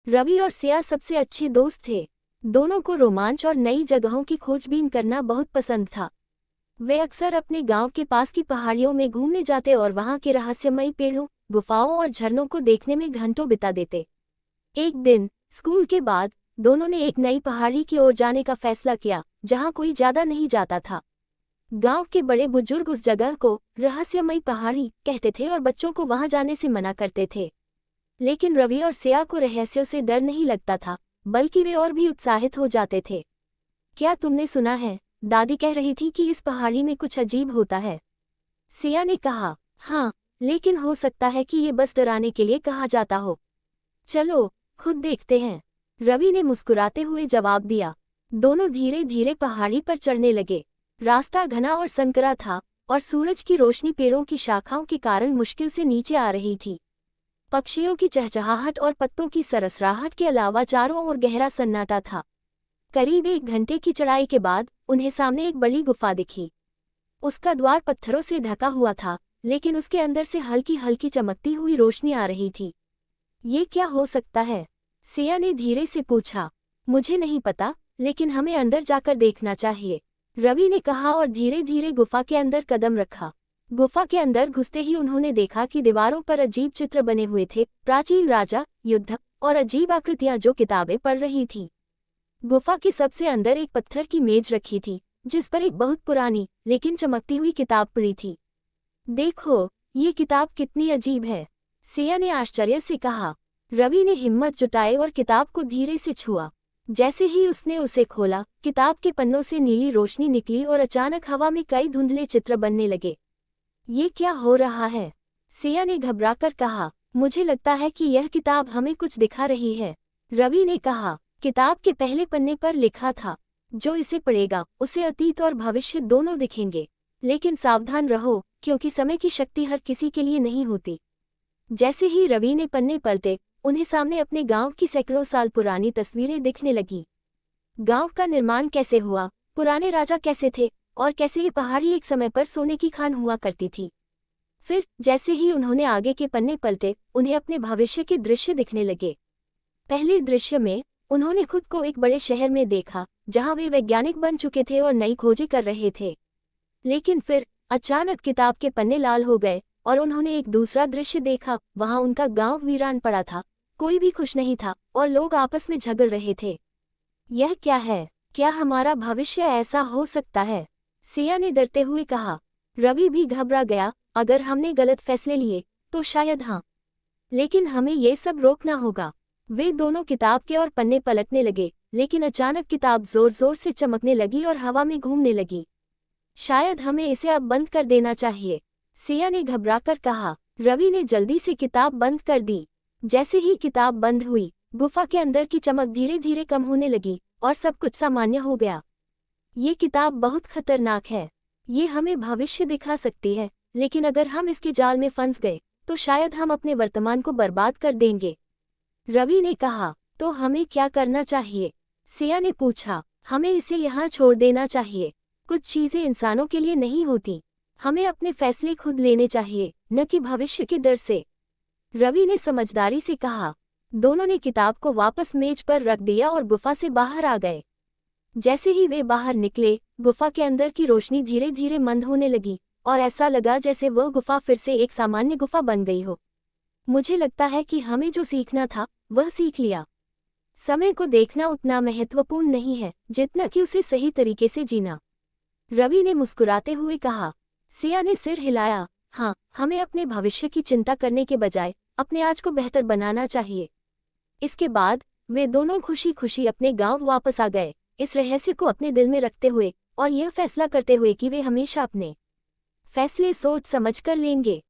रवि और सिया सबसे अच्छे दोस्त थे। दोनों को रोमांच और नई जगहों की खोजबीन करना बहुत पसंद था। वे अक्सर अपने गांव के पास की पहाड़ियों में घूमने जाते और वहां के रहस्यमयी पेड़ों, गुफाओं और झरनों को देखने में घंटों बिता देते। एक दिन स्कूल के बाद दोनों ने एक नई पहाड़ी की ओर जाने का फैसला किया, जहां कोई ज्यादा नहीं जाता था। गांव के बड़े बुजुर्ग उस जगह को रहस्यमयी पहाड़ी कहते थे और बच्चों को वहां जाने से मना करते थे। लेकिन रवि और सिया को रहस्यों से डर नहीं लगता था, बल्कि वे और भी उत्साहित हो जाते थे। क्या तुमने सुना है? दादी कह रही थी कि इस पहाड़ी में कुछ अजीब होता है। सिया ने कहा, हाँ, लेकिन हो सकता है कि ये बस डराने के लिए कहा जाता हो। चलो खुद देखते हैं, रवि ने मुस्कुराते हुए जवाब दिया। दोनों धीरे धीरे पहाड़ी पर चढ़ने लगे। रास्ता घना और संकरा था और सूरज की रोशनी पेड़ों की शाखाओं के कारण मुश्किल से नीचे आ रही थी। पक्षियों की चहचहाहट और पत्तों की सरसराहट के अलावा चारों ओर गहरा सन्नाटा था। करीब 1 घंटे की चढ़ाई के बाद उन्हें सामने एक बड़ी गुफा दिखी। उसका द्वार पत्थरों से ढका हुआ था, लेकिन उसके अंदर से हल्की हल्की चमकती हुई रोशनी आ रही थी। ये क्या हो सकता है? सिया ने धीरे से पूछा। मुझे नहीं पता, लेकिन हमें अंदर जाकर देखना चाहिए, रवि ने कहा और धीरे धीरे गुफा के अंदर कदम रखा। गुफा के अंदर घुसते ही उन्होंने देखा कि दीवारों पर अजीब चित्र बने हुए थे, प्राचीन राजा, युद्ध और अजीब आकृतियां जो किताबें पढ़ रही थीं। गुफा के सबसे अंदर एक पत्थर की मेज रखी थी, जिस पर एक बहुत पुरानी लेकिन चमकती हुई किताब पड़ी थी। देखो, ये किताब कितनी अजीब है, सिया ने आश्चर्य से कहा। रवि ने हिम्मत जुटाई और किताब को धीरे से छुआ। जैसे ही उसने उसे खोला, किताब के पन्नों से नीली रोशनी निकली और अचानक हवा में कई धुंधले चित्र बनने लगे। ये क्या हो रहा है? सिया ने घबराकर कहा। मुझे लगता है कि यह किताब हमें कुछ दिखा रही है, रवि ने कहा। किताब के पहले पन्ने पर लिखा था, जो इसे पढ़ेगा उसे अतीत और भविष्य दोनों दिखेंगे। लेकिन सावधान रहो, क्योंकि समय की शक्ति हर किसी के लिए नहीं होती। जैसे ही रवि ने पन्ने पलटे, उन्हें सामने अपने गांव की सैकड़ों साल पुरानी तस्वीरें दिखने लगी। गांव का निर्माण कैसे हुआ, पुराने राजा कैसे थे, और कैसे ये पहाड़ी एक समय पर सोने की खान हुआ करती थी। फिर जैसे ही उन्होंने आगे के पन्ने पलटे, उन्हें अपने भविष्य के दृश्य दिखने लगे। पहले दृश्य में उन्होंने खुद को एक बड़े शहर में देखा, जहां वे वैज्ञानिक बन चुके थे और नई खोजें कर रहे थे। लेकिन फिर अचानक किताब के पन्ने लाल हो गए और उन्होंने एक दूसरा दृश्य देखा। वहां उनका गांव वीरान पड़ा था, कोई भी खुश नहीं था और लोग आपस में झगड़ रहे थे। यह क्या है? क्या हमारा भविष्य ऐसा हो सकता है? सिया ने डरते हुए कहा। रवि भी घबरा गया। अगर हमने गलत फैसले लिए तो शायद हाँ, लेकिन हमें ये सब रोकना होगा। वे दोनों किताब के और पन्ने पलटने लगे, लेकिन अचानक किताब जोर जोर से चमकने लगी और हवा में घूमने लगी। शायद हमें इसे अब बंद कर देना चाहिए, सिया ने घबराकर कहा। रवि ने जल्दी से किताब बंद कर दी। जैसे ही किताब बंद हुई, गुफा के अंदर की चमक धीरे धीरे कम होने लगी और सब कुछ सामान्य हो गया। ये किताब बहुत खतरनाक है। ये हमें भविष्य दिखा सकती है, लेकिन अगर हम इसके जाल में फंस गए तो शायद हम अपने वर्तमान को बर्बाद कर देंगे, रवि ने कहा। तो हमें क्या करना चाहिए? सिया ने पूछा। हमें इसे यहाँ छोड़ देना चाहिए। कुछ चीजें इंसानों के लिए नहीं होती। हमें अपने फैसले खुद लेने चाहिए, न कि भविष्य के डर से, रवि ने समझदारी से कहा। दोनों ने किताब को वापस मेज पर रख दिया और गुफा से बाहर आ गए। जैसे ही वे बाहर निकले, गुफा के अंदर की रोशनी धीरे धीरे मंद होने लगी और ऐसा लगा जैसे वह गुफा फिर से एक सामान्य गुफा बन गई हो। मुझे लगता है कि हमें जो सीखना था वह सीख लिया। समय को देखना उतना महत्वपूर्ण नहीं है जितना कि उसे सही तरीके से जीना, रवि ने मुस्कुराते हुए कहा। सिया ने सिर हिलाया। हाँ, हमें अपने भविष्य की चिंता करने के बजाय अपने आज को बेहतर बनाना चाहिए। इसके बाद वे दोनों खुशी खुशी अपने गांव वापस आ गए, इस रहस्य को अपने दिल में रखते हुए और यह फैसला करते हुए कि वे हमेशा अपने फैसले सोच समझ कर लेंगे।